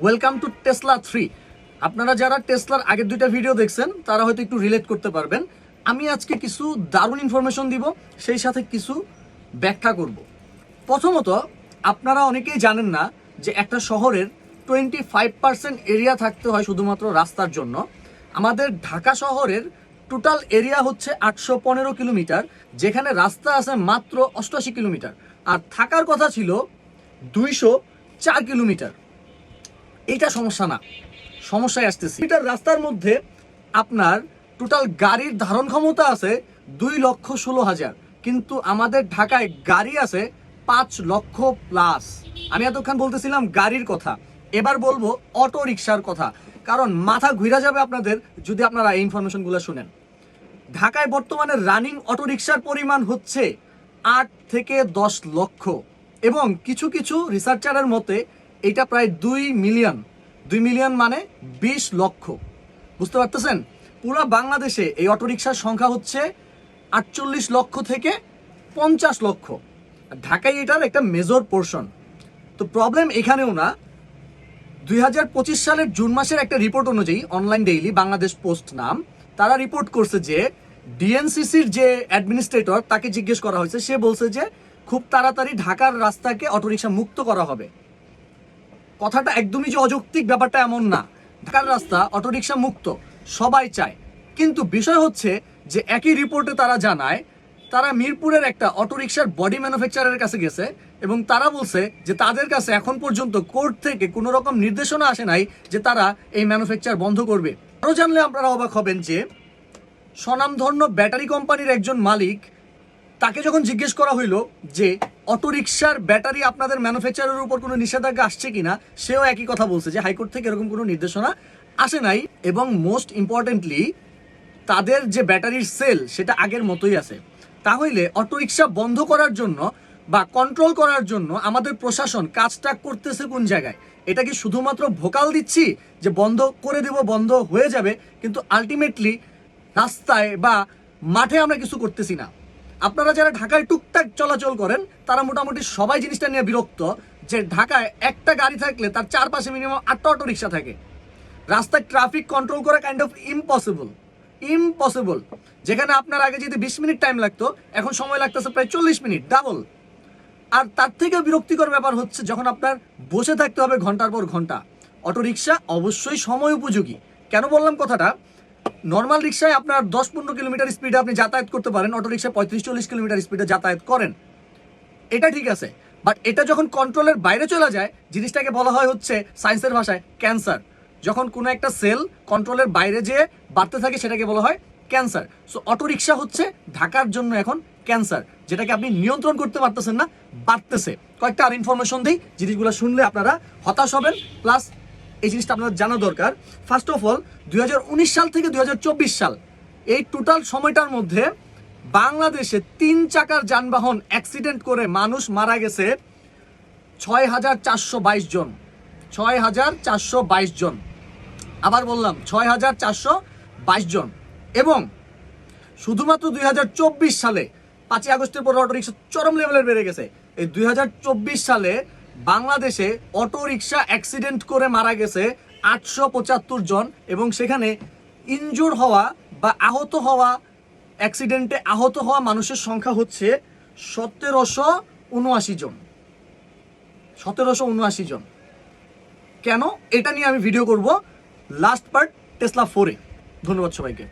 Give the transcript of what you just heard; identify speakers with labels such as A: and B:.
A: Welcome to Tesla 3। আপনারা যারা টেসলার আগের দুইটা ভিডিও দেখছেন তারা হয়তো একটু রিলেট করতে পারবেন। আমি আজকে কিছু দারুণ ইনফরমেশন দিব, সেই সাথে কিছু ব্যাখ্যা করব। প্রথমত, আপনারা অনেকেই জানেন না যে একটা শহরের 25% এরিয়া থাকতে হয় শুধুমাত্র রাস্তার জন্য। আমাদের ঢাকা শহরের টোটাল এরিয়া হচ্ছে 815 কিলোমিটার, যেখানে রাস্তা আছে মাত্র 88 কিলোমিটার, আর থাকার কথা ছিল 204 কিলোমিটার। এইটা সমস্যা না, সমস্যায় আসতেছি। মিটার রাস্তার মধ্যে আপনার টোটাল গাড়ির ধারণ ক্ষমতা আছে 2,16,000, কিন্তু আমাদের ঢাকায় গাড়ি আছে 5 লক্ষ প্লাস। আমি এতক্ষণ বলতেছিলাম গাড়ির কথা, এবার বলবো অটো রিক্সার কথা, কারণ মাথা ঘুরে যাবে আপনাদের যদি আপনারা এই ইনফরমেশনগুলো শুনেন। ঢাকায় বর্তমানে রানিং অটো রিক্সার পরিমাণ হচ্ছে 8 থেকে 10 লক্ষ, এবং কিছু কিছু রিসার্চারের মতে এটা প্রায় 2 মিলিয়ন। 2 মিলিয়ন মানে 20 লক্ষ। বুঝতে পারতেছেন? পুরো বাংলাদেশে এই অটোরিকশার সংখ্যা হচ্ছে 48 লক্ষ থেকে 50 লক্ষ। ঢাকায় এটার একটা মেজর পোর্শন। তো প্রবলেম এখানেও না। 2025 সালের জুন মাসের একটা রিপোর্ট অনুযায়ী অনলাইন ডেইলি বাংলাদেশ পোস্ট নাম, তারা রিপোর্ট করছে যে ডিএনসিসির যে অ্যাডমিনিস্ট্রেটর তাকে জিজ্ঞেস করা হয়েছে, সে বলছে যে খুব তাড়াতাড়ি ঢাকার রাস্তাকে অটোরিকশা মুক্ত করা হবে। কথাটা একদমই যে অযৌক্তিক ব্যাপারটা এমন না। ঢাকার রাস্তা অটোরিকশা মুক্ত সবাই চায়, কিন্তু বিষয় হচ্ছে যে একই রিপোর্টে তারা জানায় তারা মিরপুরের একটা অটোরিকশার বডি ম্যানুফ্যাকচারের কাছে গেছে, এবং তারা বলছে যে তাদের কাছে এখন পর্যন্ত কোর্ট থেকে কোনো রকম নির্দেশনা আসে নাই যে তারা এই ম্যানুফ্যাকচার বন্ধ করবে। আরও জানলে আপনারা অবাক হবেন যে স্বনামধন্য ব্যাটারি কোম্পানির একজন মালিক, তাকে যখন জিজ্ঞেস করা হইলো যে অটোরিকশার ব্যাটারি আপনাদের ম্যানুফ্যাকচারের উপর কোনো নিষেধাজ্ঞা আসছে কিনা, সেও একই কথা বলছে যে হাইকোর্ট থেকে এরকম কোনো নির্দেশনা আসে নাই, এবং মোস্ট ইম্পর্টেন্টলি তাদের যে ব্যাটারির সেল সেটা আগের মতোই আছে। তাহলে অটোরিকশা বন্ধ করার জন্য বা কন্ট্রোল করার জন্য আমাদের প্রশাসন কাজটা করতেছে কোন জায়গায়? এটা কি শুধুমাত্র ভোকাল দিচ্ছি যে বন্ধ করে দেব, বন্ধ হয়ে যাবে, কিন্তু আলটিমেটলি রাস্তায় বা মাঠে আমরা কিছু করতেছি না। আপনারা যারা ঢাকায় টুকটাক চলাচল করেন তারা মোটামুটি সবাই জিনিসটা নিয়ে বিরক্ত যে ঢাকায় একটা গাড়ি থাকলে তার চারপাশে মিনিমাম 8টা অটো রিক্সা থাকে। রাস্তায় ট্রাফিক কন্ট্রোল করা কাইন্ড অফ ইম্পসিবল। যেখানে আপনার আগে যদি 20 মিনিট টাইম লাগতো, এখন সময় লাগতেছে প্রায় 40 মিনিট, ডাবল। আর তার থেকেও বিরক্তিকর ব্যাপার হচ্ছে যখন আপনার বসে থাকতে হবে ঘন্টার পর ঘন্টা। অটো রিক্সা অবশ্যই সময় উপযোগী। কেন বললাম কথাটা? নর্মাল রিক্সায় আপনার 10-15 কিলোমিটার স্পিডে আপনি যাতায়াত করতে পারেন, অটো রিক্সায় 35-40 কিলোমিটার স্পিডে যাতায়াত করেন, এটা ঠিক আছে। বাট এটা যখন কন্ট্রোলের বাইরে চলে যায়, জিনিসটাকে বলা হয় হচ্ছে সায়েন্সের ভাষায় ক্যান্সার। যখন কোনো একটা সেল কন্ট্রোলের বাইরে যেয়ে বাড়তে থাকে সেটাকে বলা হয় ক্যান্সার। সো অটো রিক্সা হচ্ছে ঢাকার জন্য এখন ক্যান্সার, যেটাকে আপনি নিয়ন্ত্রণ করতে পারতেছেন না, বাড়তেছে। কয়েকটা আর ইনফরমেশন দিই, জিনিসগুলো শুনলে আপনারা হতাশ হবেন, প্লাস এই জিনিসটা আপনাদের জানা দরকার। ফার্স্ট অফ অল, 2019 সাল থেকে 2024 সাল এই টোটাল সময়টার মধ্যে বাংলাদেশে 3 চাকার যানবাহন অ্যাক্সিডেন্ট করে মানুষ মারা গেছে 6,422 জন। 6,422 জন, আবার বললাম 6,422 জন। এবং শুধুমাত্র 2024 সালে 5ই আগস্টের পর অটো রিক্সা চরম লেভেলের বেড়ে গেছে। এই 2024 সালে বাংলাদেশে অটো রিক্সা অ্যাক্সিডেন্ট করে মারা গেছে 875 জন, এবং সেখানে ইনজুর হওয়া বা আহত হওয়া, অ্যাক্সিডেন্টে আহত হওয়া মানুষের সংখ্যা হচ্ছে 1779 জন। 1779 জন। কেন? এটা নিয়ে আমি ভিডিও করব লাস্ট পার্ট টেসলা 4-এ। ধন্যবাদ সবাইকে।